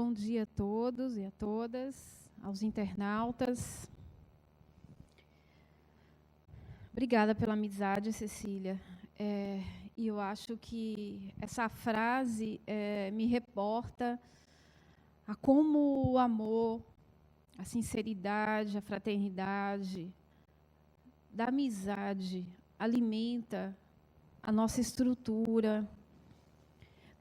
Bom dia a todos e a todas, aos internautas. Obrigada pela amizade, Cecília. E eu acho que essa frase me reporta a como o amor, a sinceridade, a fraternidade, da amizade, alimenta a nossa estrutura,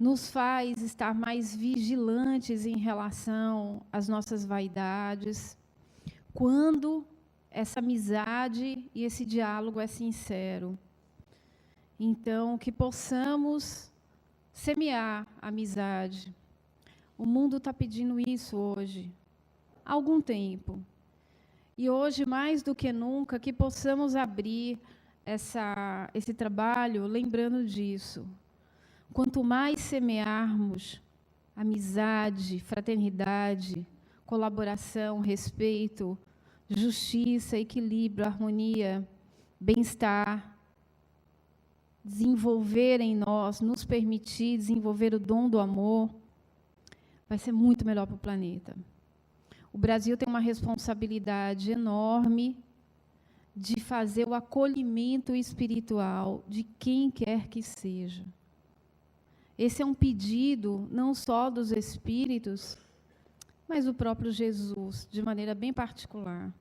nos faz estar mais vigilantes em relação às nossas vaidades, quando essa amizade e esse diálogo é sincero. Então, que possamos semear a amizade. O mundo está pedindo isso hoje, há algum tempo. E hoje, mais do que nunca, que possamos abrir esse trabalho lembrando disso. Quanto mais semearmos amizade, fraternidade, colaboração, respeito, justiça, equilíbrio, harmonia, bem-estar, desenvolver em nós, nos permitir desenvolver o dom do amor, vai ser muito melhor para o planeta. O Brasil tem uma responsabilidade enorme de fazer o acolhimento espiritual de quem quer que seja. Esse é um pedido não só dos espíritos, mas do próprio Jesus, de maneira bem particular.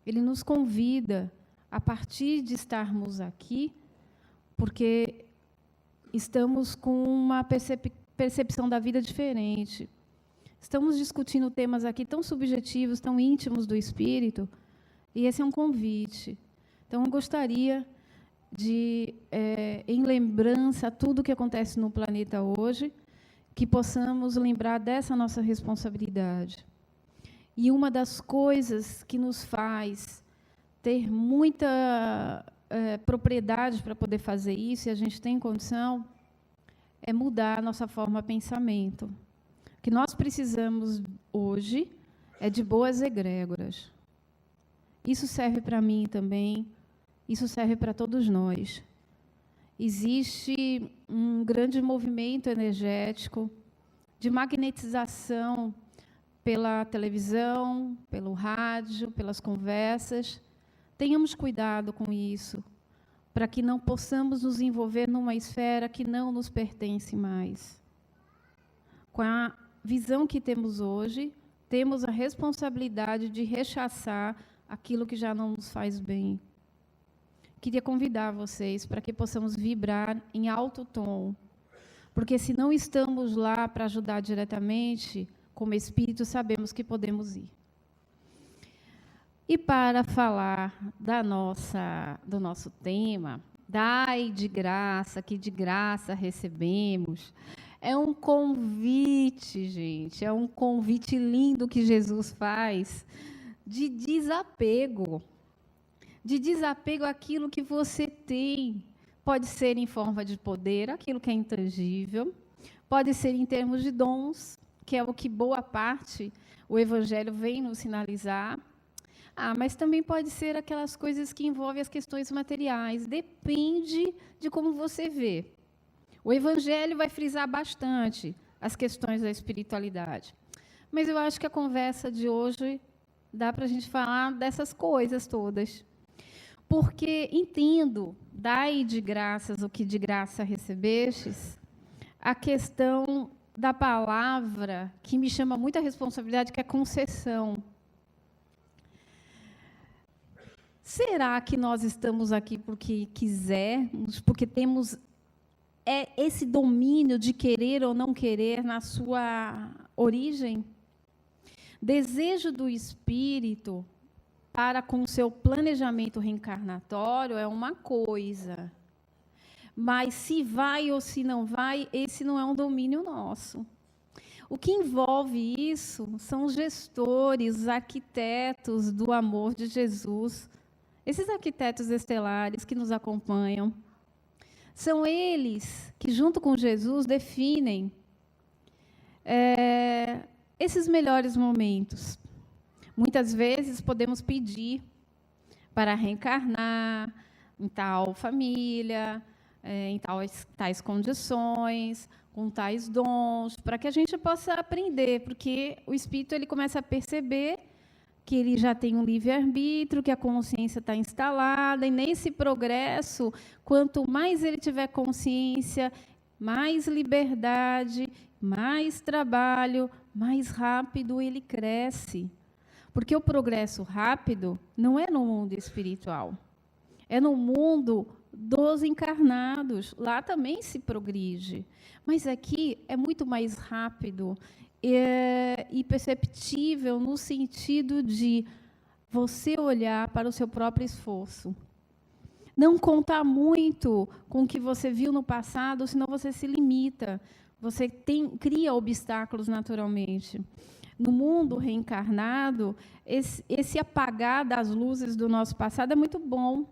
Ele nos convida, a partir de estarmos aqui, porque estamos com uma percepção da vida diferente. Estamos discutindo temas aqui tão subjetivos, tão íntimos do espírito, e esse é um convite. Então, eu gostaria de, em lembrança a tudo que acontece no planeta hoje, que possamos lembrar dessa nossa responsabilidade. E uma das coisas que nos faz ter muita propriedade para poder fazer isso, e a gente tem condição, é mudar a nossa forma de pensamento. O que nós precisamos hoje é de boas egrégoras. Isso serve para mim também, isso serve para todos nós. Existe um grande movimento energético de magnetização pela televisão, pelo rádio, pelas conversas. Tenhamos cuidado com isso, para que não possamos nos envolver numa esfera que não nos pertence mais. Com a visão que temos hoje, temos a responsabilidade de rechaçar aquilo que já não nos faz bem. Queria convidar vocês para que possamos vibrar em alto tom, porque se não estamos lá para ajudar diretamente, como espírito, sabemos que podemos ir. E para falar do nosso tema, dai de graça, que de graça recebemos, é um convite, gente, é um convite lindo que Jesus faz de desapego. De desapego àquilo que você tem. Pode ser em forma de poder, aquilo que é intangível. Pode ser em termos de dons, que é o que boa parte o Evangelho vem nos sinalizar. Mas também pode ser aquelas coisas que envolvem as questões materiais. Depende de como você vê. O Evangelho vai frisar bastante as questões da espiritualidade. Mas eu acho que a conversa de hoje dá para a gente falar dessas coisas todas. Porque entendo, dai de graças o que de graça recebestes, a questão da palavra que me chama muita responsabilidade, que é concessão. Será que nós estamos aqui porque quisermos, porque temos esse domínio de querer ou não querer na sua origem? Desejo do espírito para com o seu planejamento reencarnatório é uma coisa, mas se vai ou se não vai, esse não é um domínio nosso. O que envolve isso são os gestores, os arquitetos do amor de Jesus, esses arquitetos estelares que nos acompanham. São eles que, junto com Jesus, definem esses melhores momentos. Muitas vezes podemos pedir para reencarnar em tal família, em tais condições, com tais dons, para que a gente possa aprender, porque o espírito ele começa a perceber que ele já tem um livre-arbítrio, que a consciência está instalada, e nesse progresso, quanto mais ele tiver consciência, mais liberdade, mais trabalho, mais rápido ele cresce. Porque o progresso rápido não é no mundo espiritual, é no mundo dos encarnados. Lá também se progride, mas aqui é muito mais rápido e perceptível no sentido de você olhar para o seu próprio esforço. Não contar muito com o que você viu no passado, senão você se limita. Você cria obstáculos naturalmente. No mundo reencarnado, esse apagar das luzes do nosso passado é muito bom,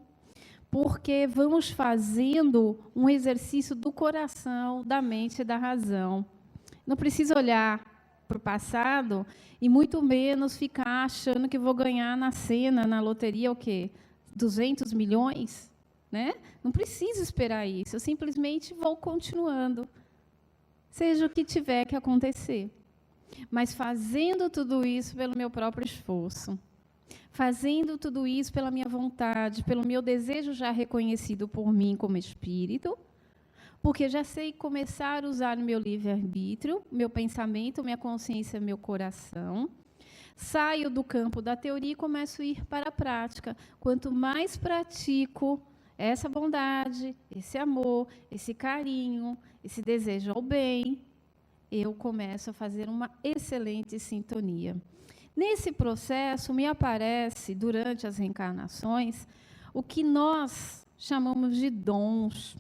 porque vamos fazendo um exercício do coração, da mente e da razão. Não precisa olhar para o passado e muito menos ficar achando que vou ganhar na cena, na loteria, o quê? 200 milhões? Né? Não preciso esperar isso, eu simplesmente vou continuando, seja o que tiver que acontecer. Mas fazendo tudo isso pelo meu próprio esforço, fazendo tudo isso pela minha vontade, pelo meu desejo já reconhecido por mim como espírito, porque já sei começar a usar o meu livre-arbítrio, meu pensamento, minha consciência, meu coração. Saio do campo da teoria e começo a ir para a prática. Quanto mais pratico essa bondade, esse amor, esse carinho, esse desejo ao bem, eu começo a fazer uma excelente sintonia. Nesse processo, me aparece, durante as reencarnações, o que nós chamamos de dons.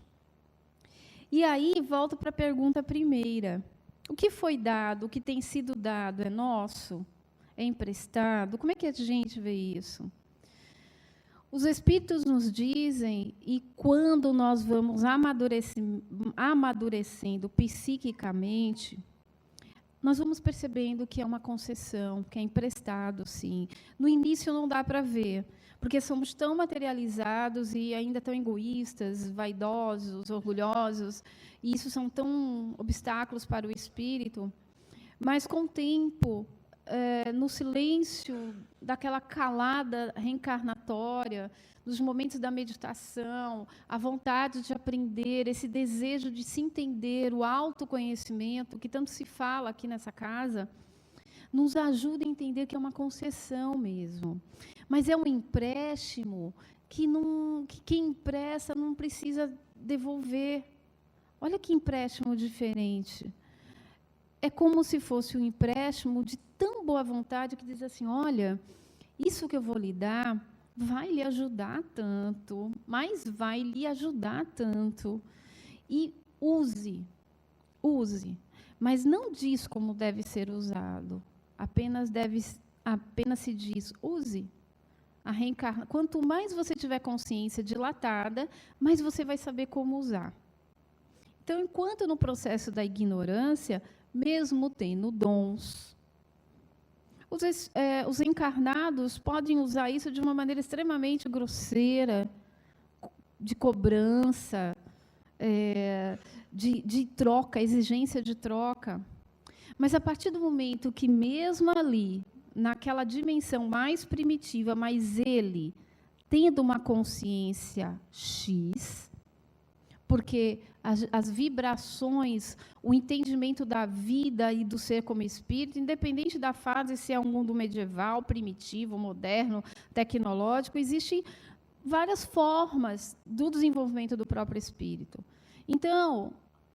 E aí, volto para a pergunta primeira. O que foi dado, o que tem sido dado, é nosso? É emprestado? Como é que a gente vê isso? Os Espíritos nos dizem, e quando nós vamos amadurecendo psiquicamente, nós vamos percebendo que é uma concessão, que é emprestado, sim. No início não dá para ver, porque somos tão materializados e ainda tão egoístas, vaidosos, orgulhosos, e isso são tão obstáculos para o espírito. Mas, com o tempo, no silêncio daquela calada reencarnatória, nos momentos da meditação, a vontade de aprender, esse desejo de se entender, o autoconhecimento, que tanto se fala aqui nessa casa, nos ajuda a entender que é uma concessão mesmo. Mas é um empréstimo que quem empresta não precisa devolver. Olha que empréstimo diferente. É como se fosse um empréstimo de tão boa vontade que diz assim, olha, isso que eu vou lhe dar vai lhe ajudar tanto, mas vai lhe ajudar tanto. E use, mas não diz como deve ser usado, apenas se diz, use. Quanto mais você tiver consciência dilatada, mais você vai saber como usar. Então, enquanto no processo da ignorância, mesmo tendo dons, os encarnados podem usar isso de uma maneira extremamente grosseira, de cobrança, de troca, exigência de troca. Mas, a partir do momento que, mesmo ali, naquela dimensão mais primitiva, mas ele, tendo uma consciência X, porque as vibrações, o entendimento da vida e do ser como espírito, independente da fase, se é um mundo medieval, primitivo, moderno, tecnológico, existem várias formas do desenvolvimento do próprio espírito. Então,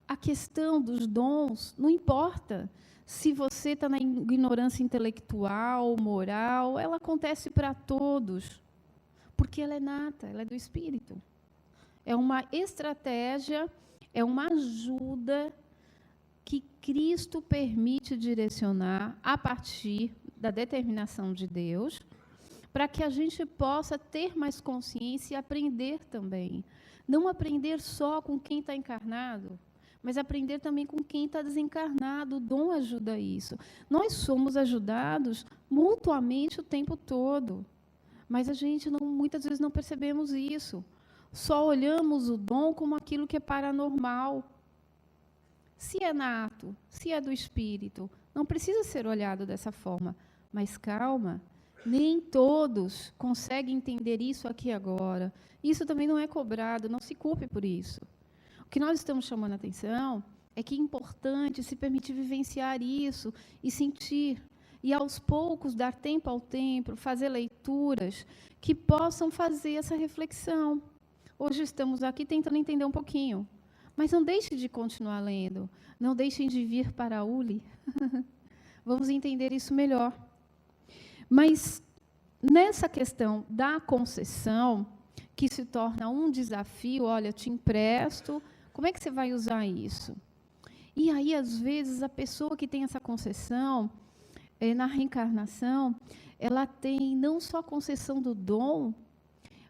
a questão dos dons não importa se você está na ignorância intelectual, moral, ela acontece para todos, porque ela é nata, ela é do espírito. É uma estratégia, é uma ajuda que Cristo permite direcionar a partir da determinação de Deus, para que a gente possa ter mais consciência e aprender também. Não aprender só com quem está encarnado, mas aprender também com quem está desencarnado. O dom ajuda isso. Nós somos ajudados mutuamente o tempo todo, mas a gente muitas vezes não percebemos isso. Só olhamos o dom como aquilo que é paranormal. Se é nato, se é do espírito, não precisa ser olhado dessa forma. Mas calma, nem todos conseguem entender isso aqui agora. Isso também não é cobrado, não se culpe por isso. O que nós estamos chamando a atenção é que é importante se permitir vivenciar isso e sentir. E, aos poucos, dar tempo ao tempo, fazer leituras que possam fazer essa reflexão. Hoje estamos aqui tentando entender um pouquinho. Mas não deixe de continuar lendo. Não deixem de vir para a ULI. Vamos entender isso melhor. Mas, nessa questão da concessão, que se torna um desafio, olha, te empresto, como é que você vai usar isso? E aí, às vezes, a pessoa que tem essa concessão, na reencarnação, ela tem não só a concessão do dom,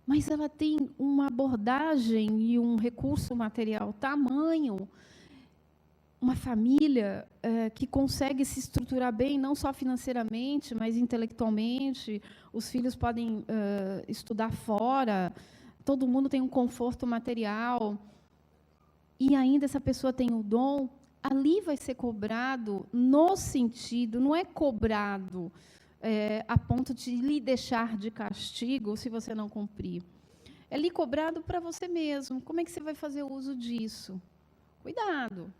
mas ela tem uma abordagem e um recurso material tamanho, uma família que consegue se estruturar bem, não só financeiramente, mas intelectualmente. Os filhos podem estudar fora, todo mundo tem um conforto material, e ainda essa pessoa tem o dom. Ali vai ser cobrado no sentido, não é cobrado a ponto de lhe deixar de castigo se você não cumprir. É lhe cobrado para você mesmo. Como é que você vai fazer o uso disso? Cuidado.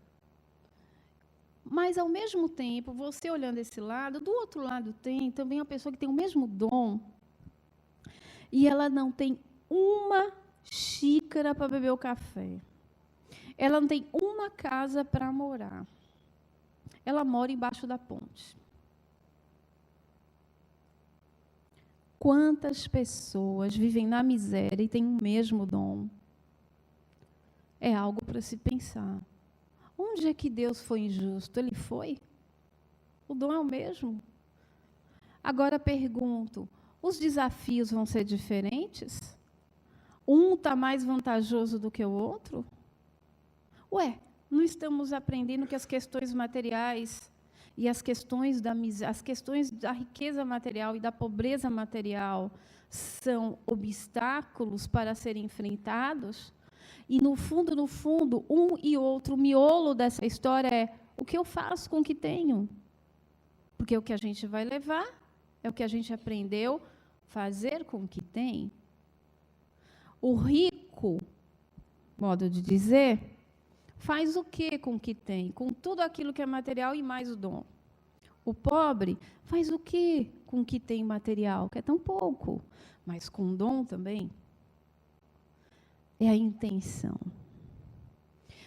Mas, ao mesmo tempo, você olhando esse lado, do outro lado tem também a pessoa que tem o mesmo dom e ela não tem uma xícara para beber o café. Ela não tem uma casa para morar. Ela mora embaixo da ponte. Quantas pessoas vivem na miséria e têm o mesmo dom? É algo para se pensar. Onde é que Deus foi injusto? Ele foi? O dom é o mesmo. Agora pergunto, os desafios vão ser diferentes? Um está mais vantajoso do que o outro? Ué, não estamos aprendendo que as questões materiais e as questões da riqueza material e da pobreza material são obstáculos para serem enfrentados? E, no fundo, um e outro, o miolo dessa história é o que eu faço com o que tenho. Porque o que a gente vai levar é o que a gente aprendeu fazer com o que tem. O rico, modo de dizer, faz o que com o que tem? Com tudo aquilo que é material e mais o dom. O pobre faz o que com o que tem material? Que é tão pouco, mas com dom também. É a intenção.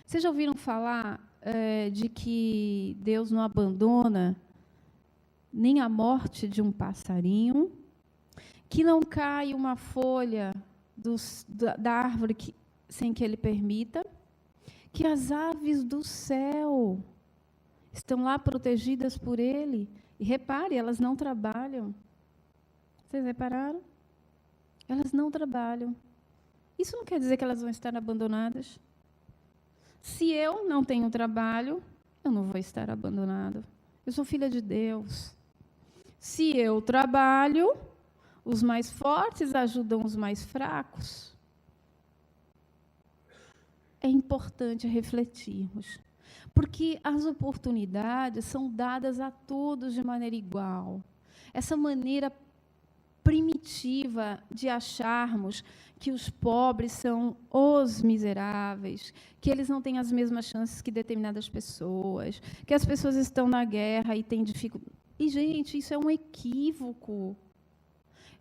Vocês já ouviram falar de que Deus não abandona nem a morte de um passarinho, que não cai uma folha da árvore sem que Ele permita, que as aves do céu estão lá protegidas por Ele. E repare, elas não trabalham. Vocês repararam? Elas não trabalham. Isso não quer dizer que elas vão estar abandonadas. Se eu não tenho trabalho, eu não vou estar abandonado. Eu sou filha de Deus. Se eu trabalho, os mais fortes ajudam os mais fracos. É importante refletirmos, porque as oportunidades são dadas a todos de maneira igual. Essa maneira primitiva de acharmos que os pobres são os miseráveis, que eles não têm as mesmas chances que determinadas pessoas, que as pessoas estão na guerra e têm dificuldade. E, gente, isso é um equívoco.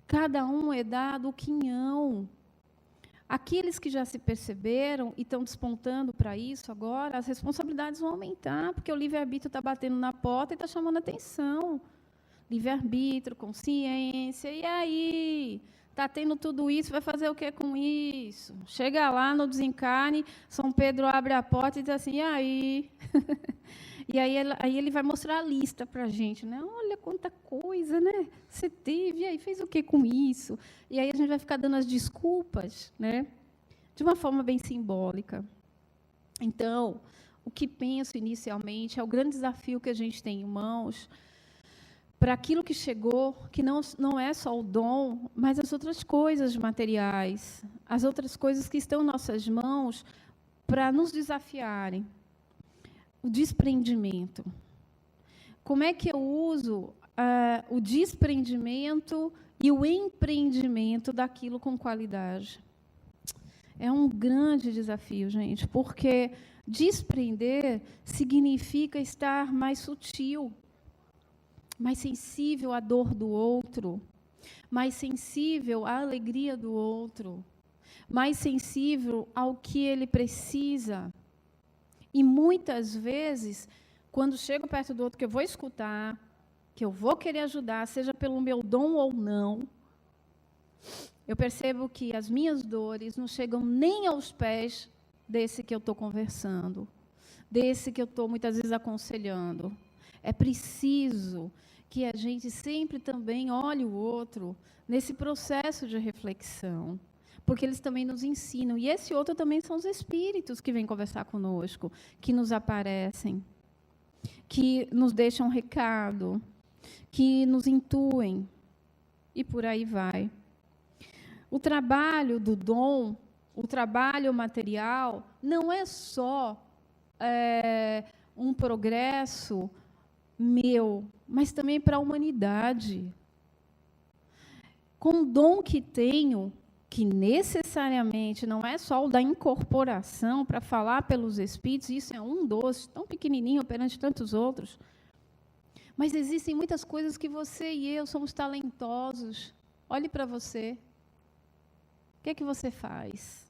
Cada um é dado o quinhão. Aqueles que já se perceberam e estão despontando para isso agora, as responsabilidades vão aumentar, porque o livre-arbítrio está batendo na porta e está chamando a atenção. Livre-arbítrio, consciência, e aí? Está tendo tudo isso, vai fazer o que com isso? Chega lá no desencarne, São Pedro abre a porta e diz assim, e aí? E aí ele vai mostrar a lista para a gente, né? Olha quanta coisa, né? Você teve, e aí fez o que com isso? E aí a gente vai ficar dando as desculpas, né? De uma forma bem simbólica. Então, o que penso inicialmente é o grande desafio que a gente tem em mãos para aquilo que chegou, que não é só o dom, mas as outras coisas materiais, as outras coisas que estão em nossas mãos para nos desafiarem. o desprendimento. Como é que eu uso o desprendimento e o empreendimento daquilo com qualidade? É um grande desafio, gente, porque desprender significa estar mais sutil, mais sensível à dor do outro, mais sensível à alegria do outro, mais sensível ao que ele precisa. E muitas vezes, quando chego perto do outro, que eu vou escutar, que eu vou querer ajudar, seja pelo meu dom ou não, eu percebo que as minhas dores não chegam nem aos pés desse que eu estou conversando, desse que eu estou muitas vezes aconselhando. É preciso que a gente sempre também olhe o outro nesse processo de reflexão, porque eles também nos ensinam. E esse outro também são os espíritos que vêm conversar conosco, que nos aparecem, que nos deixam um recado, que nos intuem, e por aí vai. O trabalho do dom, o trabalho material, não é só um progresso meu, mas também para a humanidade. Com o dom que tenho, que necessariamente não é só o da incorporação para falar pelos espíritos, isso é um doce, tão pequenininho perante tantos outros, mas existem muitas coisas que você e eu somos talentosos. Olhe para você. O que é que você faz?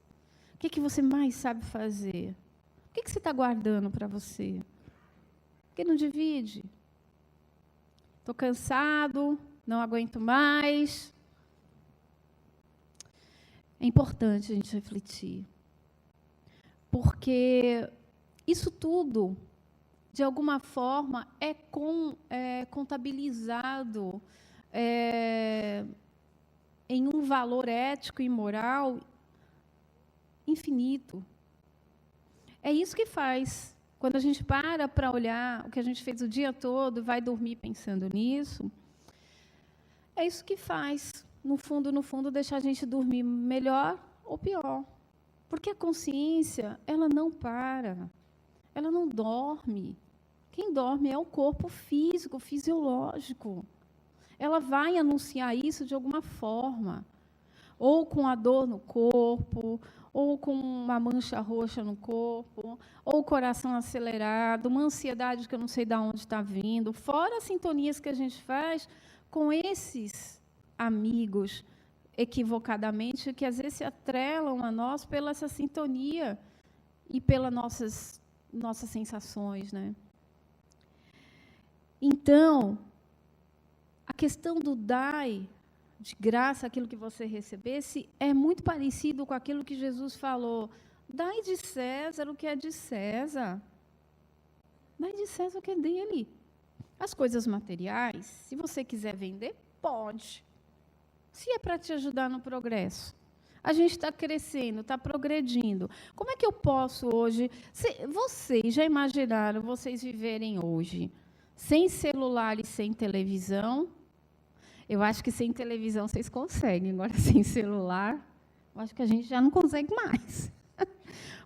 O que é que você mais sabe fazer? O que é que você está guardando para você? Por que não divide? Estou cansado, não aguento mais. É importante a gente refletir. Porque isso tudo, de alguma forma, é contabilizado em um valor ético e moral infinito. É isso que faz. Quando a gente para olhar o que a gente fez o dia todo, vai dormir pensando nisso, é isso que faz, no fundo, deixar a gente dormir melhor ou pior. Porque a consciência, ela não para, ela não dorme. Quem dorme é o corpo físico, fisiológico. Ela vai anunciar isso de alguma forma, ou com a dor no corpo, ou com uma mancha roxa no corpo, ou o coração acelerado, uma ansiedade que eu não sei de onde está vindo, fora as sintonias que a gente faz com esses amigos, equivocadamente, que às vezes se atrelam a nós pela essa sintonia e pelas nossas sensações, né? Então, a questão do dai de graça, aquilo que você recebesse, é muito parecido com aquilo que Jesus falou. Dai de César o que é de César. Dai de César o que é dele. As coisas materiais, se você quiser vender, pode. Se é para te ajudar no progresso. A gente está crescendo, está progredindo. Como é que eu posso hoje... Vocês já imaginaram vocês viverem hoje sem celular e sem televisão? Eu acho que sem televisão vocês conseguem, agora sem celular, eu acho que a gente já não consegue mais.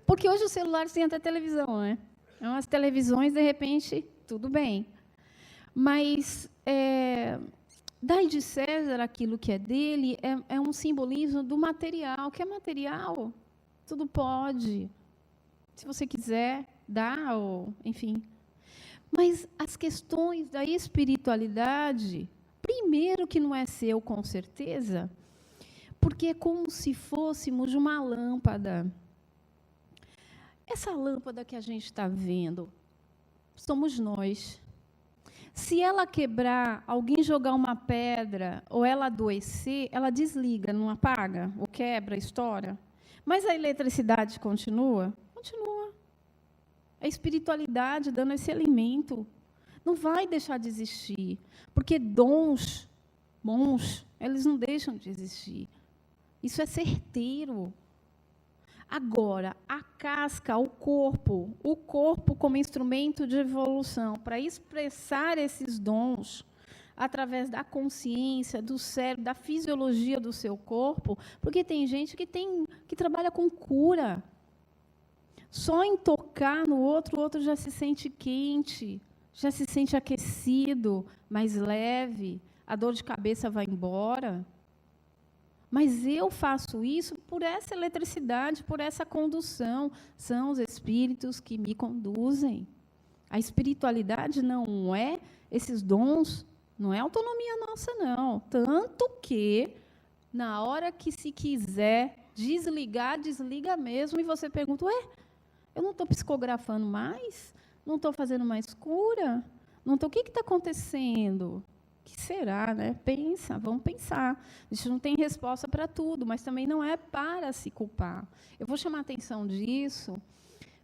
Porque hoje os celulares têm até televisão, né? Então, as televisões, de repente, tudo bem. Mas, dai de César aquilo que é dele, é um simbolismo do material. O que é material? Tudo pode. Se você quiser, dá, ou, enfim. Mas as questões da espiritualidade... Primeiro que não é seu, com certeza, porque é como se fôssemos uma lâmpada. Essa lâmpada que a gente está vendo, somos nós. Se ela quebrar, alguém jogar uma pedra, ou ela adoecer, ela desliga, não apaga, ou quebra, estoura. Mas a eletricidade continua? Continua. A espiritualidade dando esse alimento. Não vai deixar de existir, porque dons, eles não deixam de existir. Isso é certeiro. Agora, a casca, o corpo como instrumento de evolução, para expressar esses dons, através da consciência, do cérebro, da fisiologia do seu corpo, porque tem gente que trabalha com cura. Só em tocar no outro, o outro já se sente quente, já se sente aquecido, mais leve, a dor de cabeça vai embora. Mas eu faço isso por essa eletricidade, por essa condução. São os espíritos que me conduzem. A espiritualidade não é esses dons, não é autonomia nossa, não. Tanto que, na hora que se quiser desligar, desliga mesmo, e você pergunta, ué, eu não estou psicografando mais? Não estou fazendo mais cura? Não tô, o que está acontecendo? O que será, né? Pensa, vamos pensar. A gente não tem resposta para tudo, mas também não é para se culpar. Eu vou chamar a atenção disso,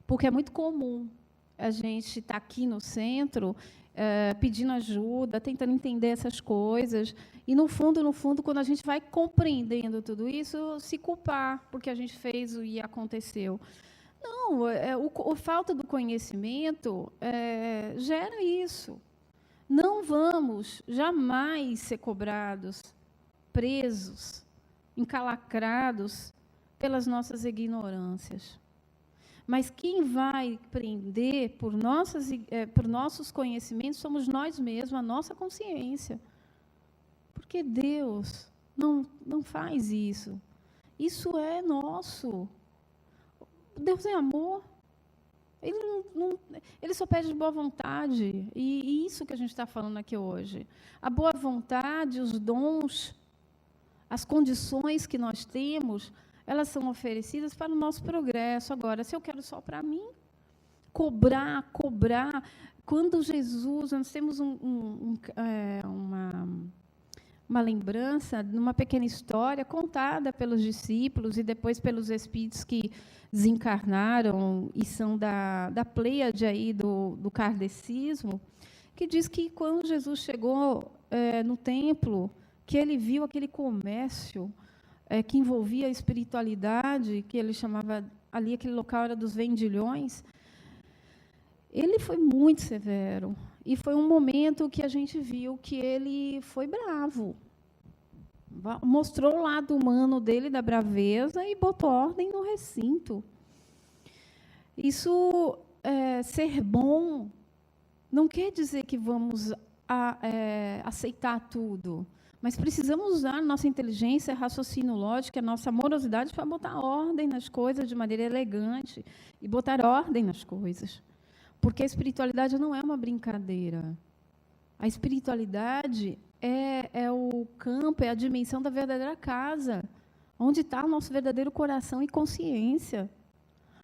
porque é muito comum a gente estar aqui no centro, pedindo ajuda, tentando entender essas coisas, e, no fundo, quando a gente vai compreendendo tudo isso, se culpar porque a gente fez e aconteceu. Não, a falta do conhecimento gera isso. Não vamos jamais ser cobrados, presos, encalacrados pelas nossas ignorâncias. Mas quem vai prender por nossos conhecimentos somos nós mesmos, a nossa consciência. Porque Deus não faz isso. Isso é nosso. Deus é amor. Ele só pede boa vontade. E isso que a gente está falando aqui hoje. A boa vontade, os dons, as condições que nós temos, elas são oferecidas para o nosso progresso. Agora, se eu quero só para mim, cobrar. Quando Jesus, nós temos uma lembrança de uma pequena história contada pelos discípulos e depois pelos espíritos que desencarnaram e são da pleiade aí do kardecismo, que diz que quando Jesus chegou no templo, que ele viu aquele comércio que envolvia a espiritualidade, que ele chamava ali, aquele local era dos vendilhões, ele foi muito severo. E foi um momento que a gente viu que ele foi bravo. Mostrou o lado humano dele, da braveza, e botou ordem no recinto. Isso, ser bom, não quer dizer que vamos aceitar tudo. Mas precisamos usar nossa inteligência, raciocínio lógico, a nossa amorosidade para botar ordem nas coisas de maneira elegante e botar ordem nas coisas. Porque a espiritualidade não é uma brincadeira. A espiritualidade é o campo, é a dimensão da verdadeira casa, onde está o nosso verdadeiro coração e consciência.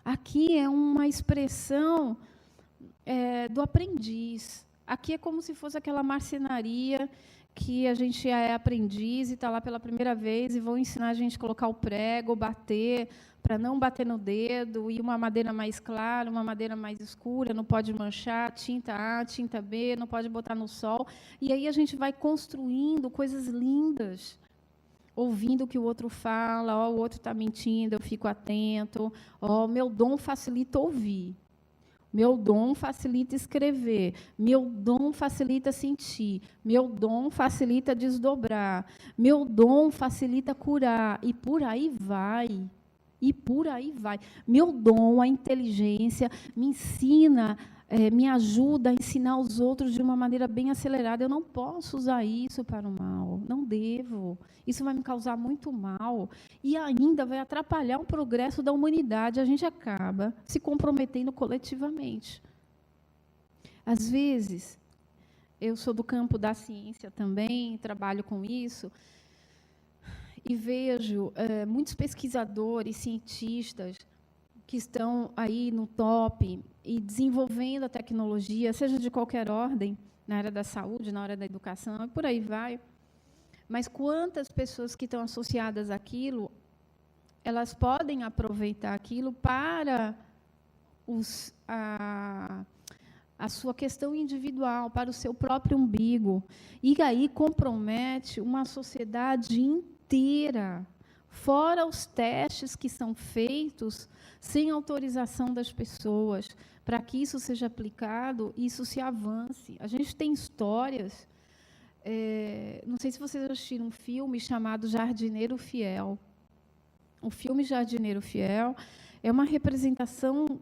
Aqui é uma expressão do aprendiz. Aqui é como se fosse aquela marcenaria que a gente é aprendiz e está lá pela primeira vez e vão ensinar a gente a colocar o prego, bater, para não bater no dedo, e uma madeira mais clara, uma madeira mais escura, não pode manchar, tinta A, tinta B, não pode botar no sol. E aí a gente vai construindo coisas lindas, ouvindo o que o outro fala, o outro está mentindo, eu fico atento, meu dom facilita ouvir. Meu dom facilita escrever, meu dom facilita sentir, meu dom facilita desdobrar, meu dom facilita curar, e por aí vai. E por aí vai. Meu dom, a inteligência, me ensina, me ajuda a ensinar os outros de uma maneira bem acelerada. Eu não posso usar isso para o mal, não devo. Isso vai me causar muito mal e ainda vai atrapalhar o progresso da humanidade. A gente acaba se comprometendo coletivamente. Às vezes, eu sou do campo da ciência também, trabalho com isso, e vejo muitos pesquisadores, cientistas, que estão aí no top e desenvolvendo a tecnologia, seja de qualquer ordem, na área da saúde, na área da educação, e por aí vai. Mas quantas pessoas que estão associadas àquilo, elas podem aproveitar aquilo para a sua questão individual, para o seu próprio umbigo, e aí compromete uma sociedade inteira, fora os testes que são feitos sem autorização das pessoas, para que isso seja aplicado, isso se avance. A gente tem histórias, não sei se vocês assistiram um filme chamado Jardineiro Fiel. O filme Jardineiro Fiel é uma representação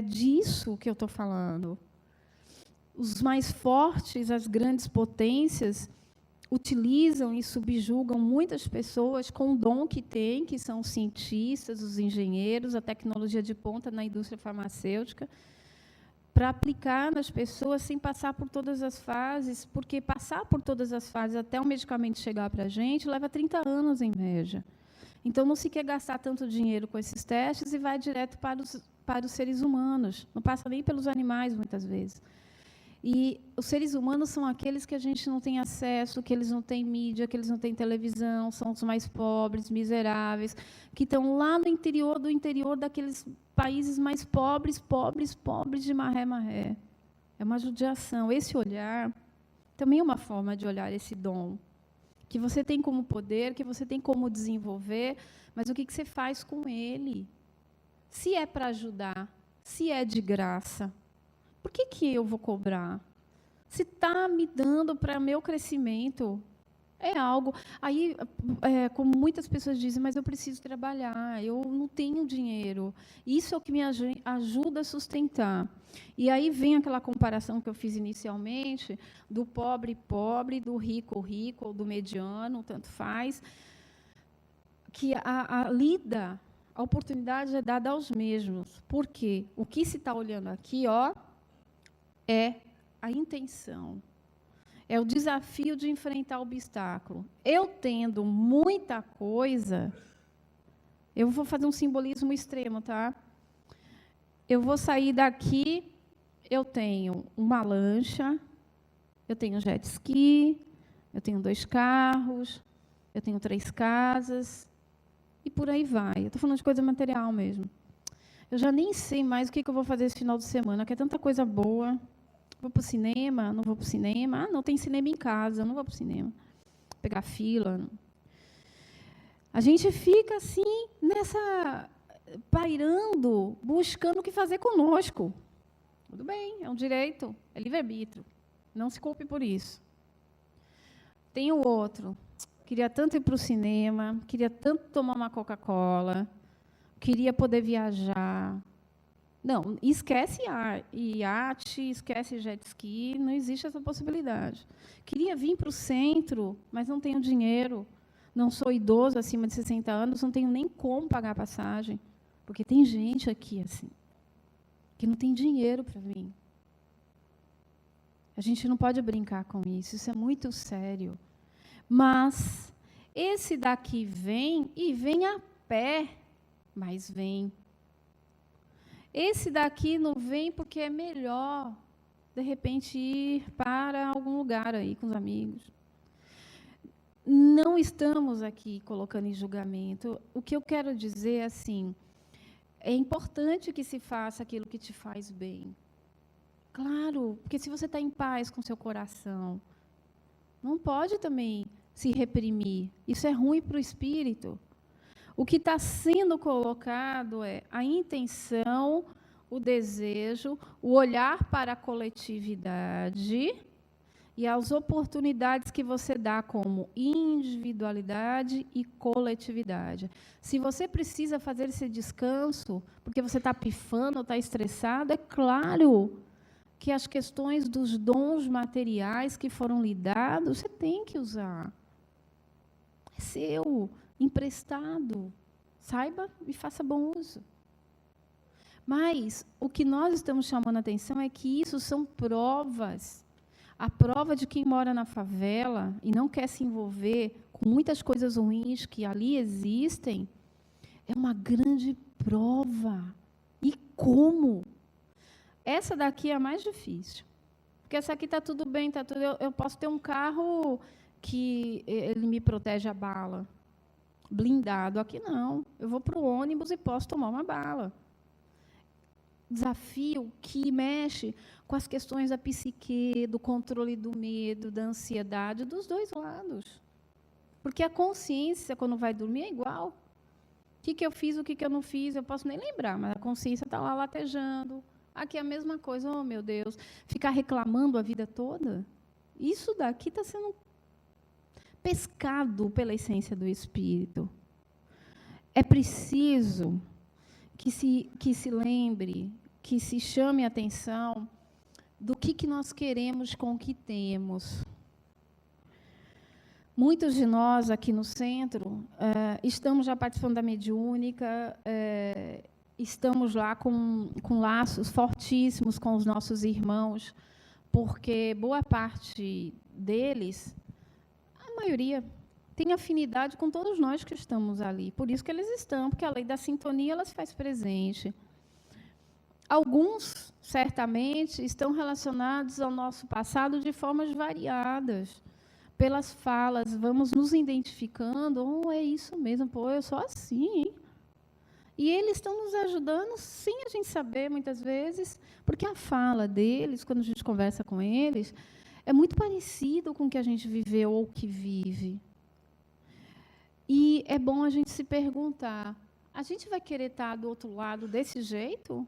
disso que eu estou falando. Os mais fortes, as grandes potências, utilizam e subjugam muitas pessoas com o dom que têm, que são os cientistas, os engenheiros, a tecnologia de ponta na indústria farmacêutica, para aplicar nas pessoas sem passar por todas as fases, porque passar por todas as fases até o medicamento chegar para a gente leva 30 anos, em média. Então, não se quer gastar tanto dinheiro com esses testes e vai direto para os seres humanos, não passa nem pelos animais, muitas vezes. E os seres humanos são aqueles que a gente não tem acesso, que eles não têm mídia, que eles não têm televisão, são os mais pobres, miseráveis, que estão lá no interior do interior daqueles países mais pobres, pobres, pobres de maré. É uma judiação. Esse olhar também é uma forma de olhar esse dom, que você tem como poder, que você tem como desenvolver, mas o que você faz com ele? Se é para ajudar, se é de graça, por que eu vou cobrar? Se está me dando para meu crescimento, é algo... Aí, como muitas pessoas dizem, mas eu preciso trabalhar, eu não tenho dinheiro. Isso é o que me ajuda a sustentar. E aí vem aquela comparação que eu fiz inicialmente, do pobre, do rico, ou do mediano, tanto faz, que a lida, a oportunidade é dada aos mesmos. Por quê? O que se está olhando aqui, é a intenção, é o desafio de enfrentar o obstáculo. Eu tendo muita coisa, eu vou fazer um simbolismo extremo, tá? Eu vou sair daqui, eu tenho uma lancha, eu tenho jet ski, eu tenho 2 carros, eu tenho 3 casas, e por aí vai. Eu estou falando de coisa material mesmo. Eu já nem sei mais o que eu vou fazer esse final de semana, que é tanta coisa boa. Vou para o cinema? Não vou para o cinema? Ah, não, tem cinema em casa, não vou para o cinema. Pegar fila. A gente fica, assim, pairando, buscando o que fazer conosco. Tudo bem, é um direito, é livre-arbítrio. Não se culpe por isso. Tem o outro. Queria tanto ir para o cinema, queria tanto tomar uma Coca-Cola, queria poder viajar. Não, esquece iate, esquece jet ski, não existe essa possibilidade. Queria vir para o centro, mas não tenho dinheiro. Não sou idoso, acima de 60 anos, não tenho nem como pagar a passagem. Porque tem gente aqui, assim, que não tem dinheiro para vir. A gente não pode brincar com isso é muito sério. Mas esse daqui vem, e vem a pé, mas vem. Esse daqui não vem porque é melhor, de repente, ir para algum lugar aí com os amigos. Não estamos aqui colocando em julgamento. O que eu quero dizer é assim, é importante que se faça aquilo que te faz bem. Claro, porque se você está em paz com seu coração, não pode também se reprimir. Isso é ruim para o espírito. O que está sendo colocado é a intenção, o desejo, o olhar para a coletividade e as oportunidades que você dá como individualidade e coletividade. Se você precisa fazer esse descanso, porque você está pifando, está estressado, é claro que as questões dos dons materiais que foram lhe dados, você tem que usar. É seu, emprestado. Saiba e faça bom uso. Mas o que nós estamos chamando a atenção é que isso são provas. A prova de quem mora na favela e não quer se envolver com muitas coisas ruins que ali existem, é uma grande prova. E como? Essa daqui é a mais difícil. Porque essa aqui está tudo bem, tá tudo. Eu posso ter um carro que ele me protege a bala. Blindado. Aqui não. Eu vou para o ônibus e posso tomar uma bala. Desafio que mexe com as questões da psique, do controle do medo, da ansiedade, dos dois lados. Porque a consciência, quando vai dormir, é igual. O que eu fiz, o que eu não fiz, eu posso nem lembrar, mas a consciência está lá latejando. Aqui é a mesma coisa, oh, meu Deus, ficar reclamando a vida toda, isso daqui está sendo pescado pela essência do espírito. É preciso que se lembre que se chame a atenção do que nós queremos com o que temos. Muitos de nós aqui no centro estamos já participando da mediúnica, estamos lá com laços fortíssimos com os nossos irmãos, porque boa parte deles, a maioria, tem afinidade com todos nós que estamos ali. Por isso que eles estão, porque a lei da sintonia ela se faz presente. Alguns, certamente, estão relacionados ao nosso passado de formas variadas. Pelas falas, vamos nos identificando, é isso mesmo, eu sou assim, hein? E eles estão nos ajudando sem a gente saber, muitas vezes, porque a fala deles, quando a gente conversa com eles, é muito parecido com o que a gente viveu ou que vive. E é bom a gente se perguntar, a gente vai querer estar do outro lado desse jeito?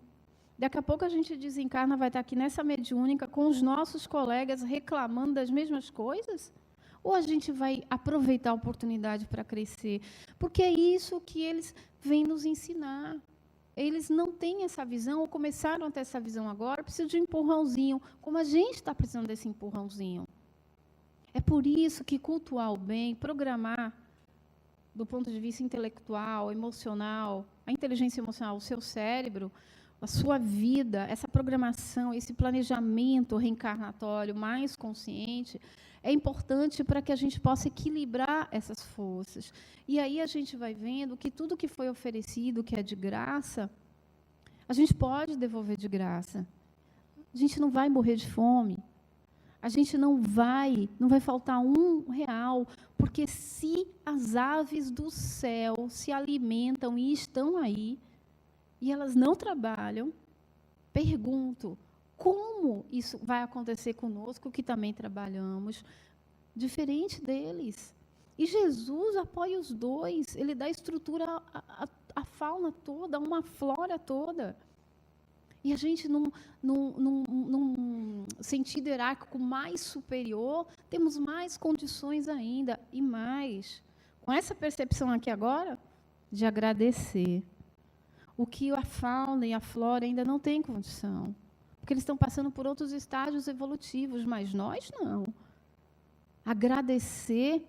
Daqui a pouco a gente desencarna, vai estar aqui nessa mediúnica com os nossos colegas reclamando das mesmas coisas? Ou a gente vai aproveitar a oportunidade para crescer? Porque é isso que eles vêm nos ensinar. Eles não têm essa visão, ou começaram a ter essa visão agora, precisam de um empurrãozinho, como a gente está precisando desse empurrãozinho. É por isso que cultuar o bem, programar, do ponto de vista intelectual, emocional, a inteligência emocional, o seu cérebro, a sua vida, essa programação, esse planejamento reencarnatório mais consciente, é importante para que a gente possa equilibrar essas forças. E aí a gente vai vendo que tudo que foi oferecido, que é de graça, a gente pode devolver de graça. A gente não vai morrer de fome. A gente não vai faltar R$1, porque se as aves do céu se alimentam e estão aí, e elas não trabalham, pergunto, como isso vai acontecer conosco, que também trabalhamos, diferente deles? E Jesus apoia os dois, ele dá estrutura à fauna toda, a uma flora toda. E a gente, num sentido hierárquico mais superior, temos mais condições ainda, e mais, com essa percepção aqui agora, de agradecer. O que a fauna e a flora ainda não têm condição. Porque eles estão passando por outros estágios evolutivos, mas nós não. Agradecer,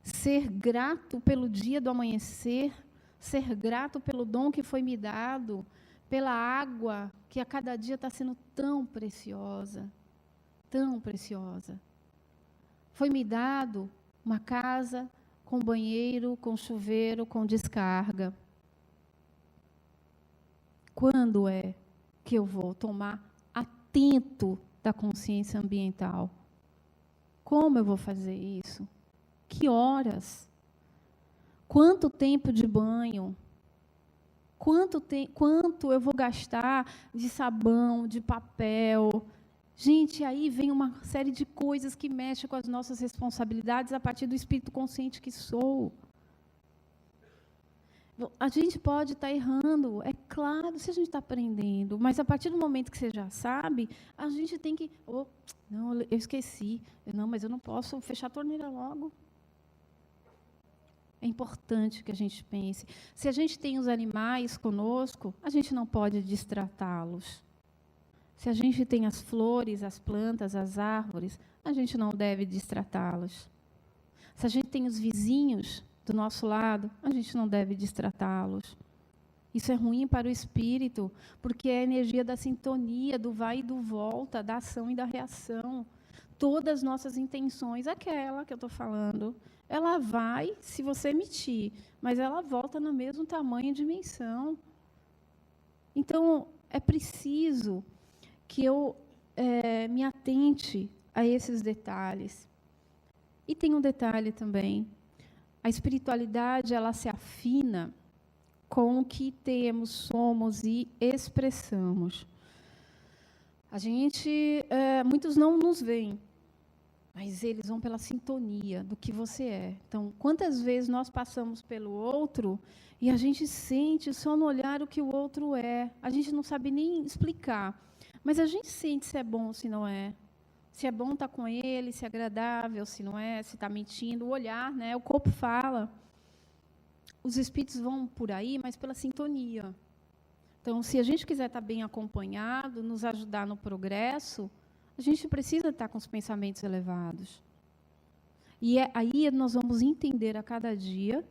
ser grato pelo dia do amanhecer, ser grato pelo dom que foi me dado, pela água que a cada dia está sendo tão preciosa, tão preciosa. Foi me dado uma casa com banheiro, com chuveiro, com descarga. Quando é que eu vou tomar atento da consciência ambiental? Como eu vou fazer isso? Que horas? Quanto tempo de banho? Quanto eu vou gastar de sabão, de papel? Gente, aí vem uma série de coisas que mexem com as nossas responsabilidades a partir do espírito consciente que sou. A gente pode estar errando, é claro, se a gente está aprendendo, mas a partir do momento que você já sabe, a gente tem que... não, eu esqueci. Não, mas eu não posso fechar a torneira logo. É importante que a gente pense. Se a gente tem os animais conosco, a gente não pode destratá-los. Se a gente tem as flores, as plantas, as árvores, a gente não deve destratá-los. Se a gente tem os vizinhos do nosso lado, a gente não deve destratá-los. Isso é ruim para o espírito, porque é a energia da sintonia, do vai e do volta, da ação e da reação. Todas as nossas intenções, aquela que eu estou falando, ela vai, se você emitir, mas ela volta no mesmo tamanho e dimensão. Então, é preciso que eu me atente a esses detalhes. E tem um detalhe também. A espiritualidade, ela se afina com o que temos, somos e expressamos. A gente, muitos não nos veem, mas eles vão pela sintonia do que você é. Então, quantas vezes nós passamos pelo outro e a gente sente só no olhar o que o outro é. A gente não sabe nem explicar, mas a gente sente se é bom ou se não é. Se é bom estar com ele, se é agradável, se não é, se está mentindo. O olhar, né? O corpo fala. Os espíritos vão por aí, mas pela sintonia. Então, se a gente quiser estar bem acompanhado, nos ajudar no progresso, a gente precisa estar com os pensamentos elevados. E aí nós vamos entender a cada dia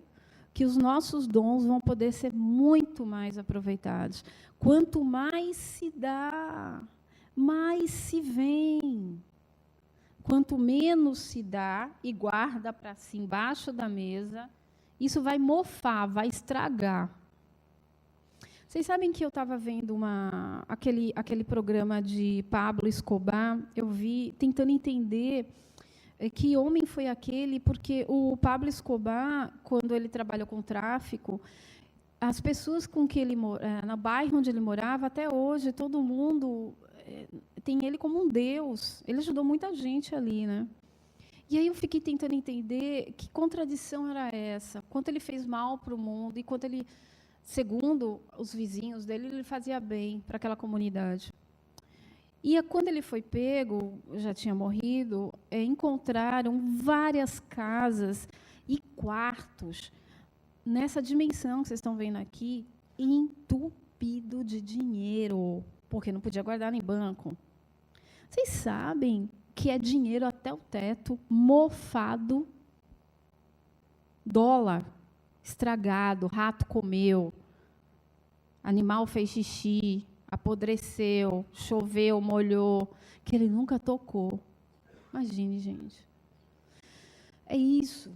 que os nossos dons vão poder ser muito mais aproveitados. Quanto mais se dá, mais se vem. Quanto menos se dá e guarda para si embaixo da mesa, isso vai mofar, vai estragar. Vocês sabem que eu estava vendo aquele programa de Pablo Escobar, eu vi, tentando entender que homem foi aquele, porque o Pablo Escobar, quando ele trabalhou com tráfico, as pessoas com que ele no bairro onde ele morava, até hoje, todo mundo tem ele como um deus. Ele ajudou muita gente ali, né? E aí eu fiquei tentando entender que contradição era essa, quanto ele fez mal para o mundo e quanto ele, segundo os vizinhos dele, ele fazia bem para aquela comunidade. E quando ele foi pego, já tinha morrido, encontraram várias casas e quartos nessa dimensão que vocês estão vendo aqui, entupido de dinheiro, porque não podia guardar em banco. Vocês sabem que é dinheiro até o teto, mofado, dólar, estragado, rato comeu, animal fez xixi, apodreceu, choveu, molhou, que ele nunca tocou. Imagine, gente. É isso.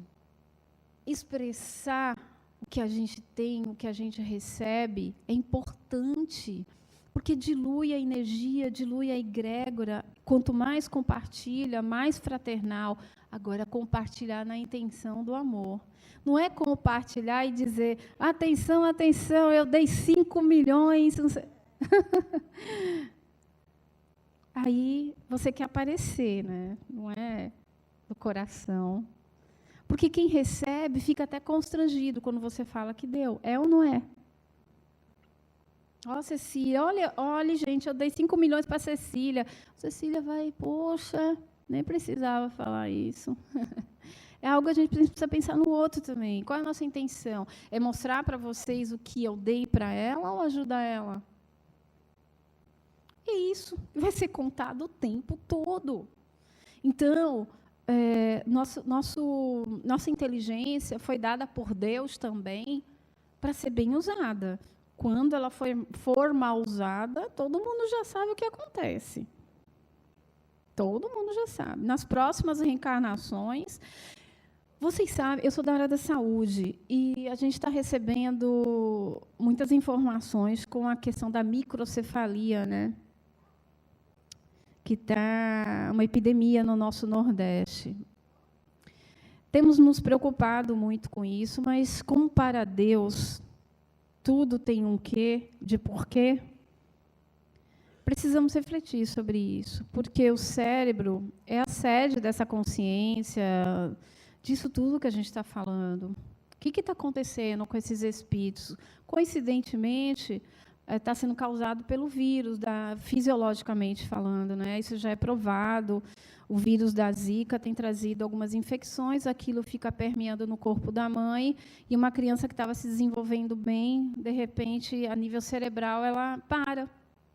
Expressar o que a gente tem, o que a gente recebe, é importante, porque dilui a energia, dilui a egrégora. Quanto mais compartilha, mais fraternal. Agora, compartilhar na intenção do amor. Não é compartilhar e dizer, atenção, atenção, eu dei 5 milhões, não sei. Aí você quer aparecer, né? Não é do coração. Porque quem recebe fica até constrangido quando você fala que deu. É ou não é? Ó, Cecília, olha, gente, eu dei 5 milhões para a Cecília. Cecília vai, poxa, nem precisava falar isso. É algo que a gente precisa pensar no outro também. Qual é a nossa intenção? É mostrar para vocês o que eu dei para ela ou ajudar ela? É isso, vai ser contado o tempo todo. Então, nossa inteligência foi dada por Deus também para ser bem usada. Quando ela for mal usada, todo mundo já sabe o que acontece. Todo mundo já sabe. Nas próximas reencarnações, vocês sabem, eu sou da área da saúde e a gente está recebendo muitas informações com a questão da microcefalia, né? Que está uma epidemia no nosso Nordeste. Temos nos preocupado muito com isso, mas como para Deus tudo tem um quê de porquê, precisamos refletir sobre isso, porque o cérebro é a sede dessa consciência, disso tudo que a gente está falando. O que está acontecendo com esses espíritos? Coincidentemente, está sendo causado pelo vírus, fisiologicamente falando, né? Isso já é provado. O vírus da Zika tem trazido algumas infecções, aquilo fica permeando no corpo da mãe, e uma criança que estava se desenvolvendo bem, de repente, a nível cerebral, ela para.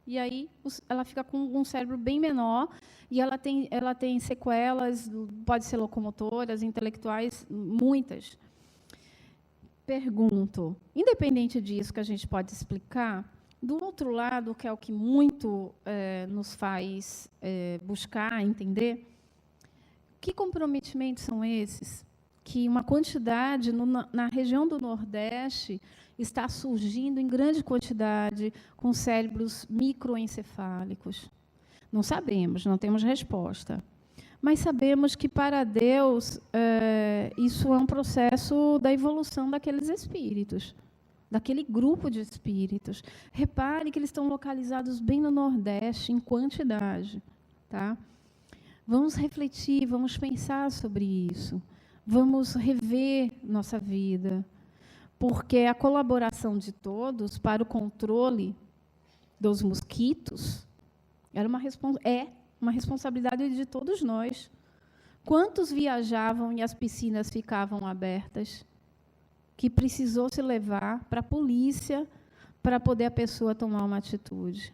E aí ela fica com um cérebro bem menor, e ela tem sequelas, pode ser locomotoras, intelectuais, muitas. Pergunto, independente disso que a gente pode explicar, do outro lado, que é o que muito nos faz buscar, entender, que comprometimentos são esses? Que uma quantidade, na região do Nordeste, está surgindo em grande quantidade com cérebros microencefálicos. Não sabemos, não temos resposta. Mas sabemos que, para Deus, isso é um processo da evolução daqueles espíritos, daquele grupo de espíritos. Repare que eles estão localizados bem no Nordeste, em quantidade. Tá? Vamos refletir, vamos pensar sobre isso. Vamos rever nossa vida. Porque a colaboração de todos para o controle dos mosquitos é uma responsabilidade de todos nós. Quantos viajavam e as piscinas ficavam abertas? Que precisou se levar para a polícia, para poder a pessoa tomar uma atitude.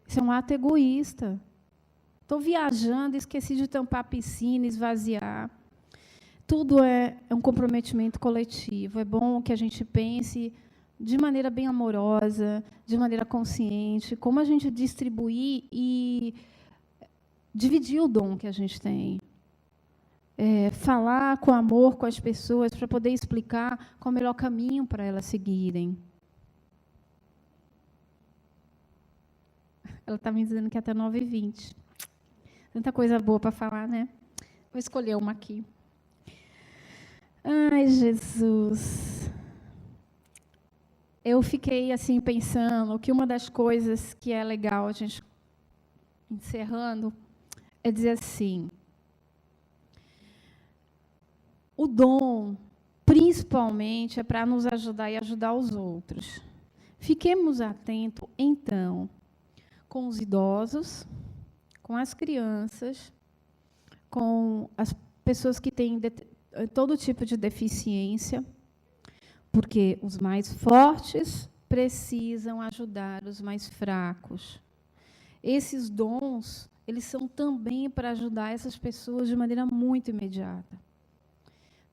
Isso é um ato egoísta. Estou viajando, esqueci de tampar a piscina, esvaziar. Tudo é um comprometimento coletivo. É bom que a gente pense de maneira bem amorosa, de maneira consciente, como a gente distribuir e dividir o dom que a gente tem. Falar com amor com as pessoas para poder explicar qual é o melhor caminho para elas seguirem. Ela está me dizendo que é até 9h20. Tanta coisa boa para falar, né? Vou escolher uma aqui. Ai, Jesus. Eu fiquei assim pensando que uma das coisas que é legal a gente, encerrando, é dizer assim: o dom, principalmente, é para nos ajudar e ajudar os outros. Fiquemos atentos, então, com os idosos, com as crianças, com as pessoas que têm todo tipo de deficiência, porque os mais fortes precisam ajudar os mais fracos. Esses dons, eles são também para ajudar essas pessoas de maneira muito imediata.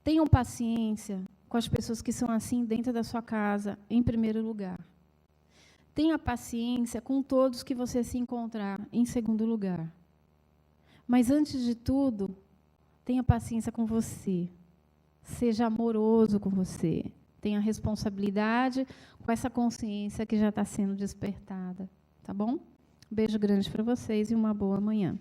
Tenham paciência com as pessoas que são assim dentro da sua casa, em primeiro lugar. Tenha paciência com todos que você se encontrar, em segundo lugar. Mas, antes de tudo, tenha paciência com você. Seja amoroso com você. Tenha responsabilidade com essa consciência que já está sendo despertada. Tá bom? Um beijo grande para vocês e uma boa manhã.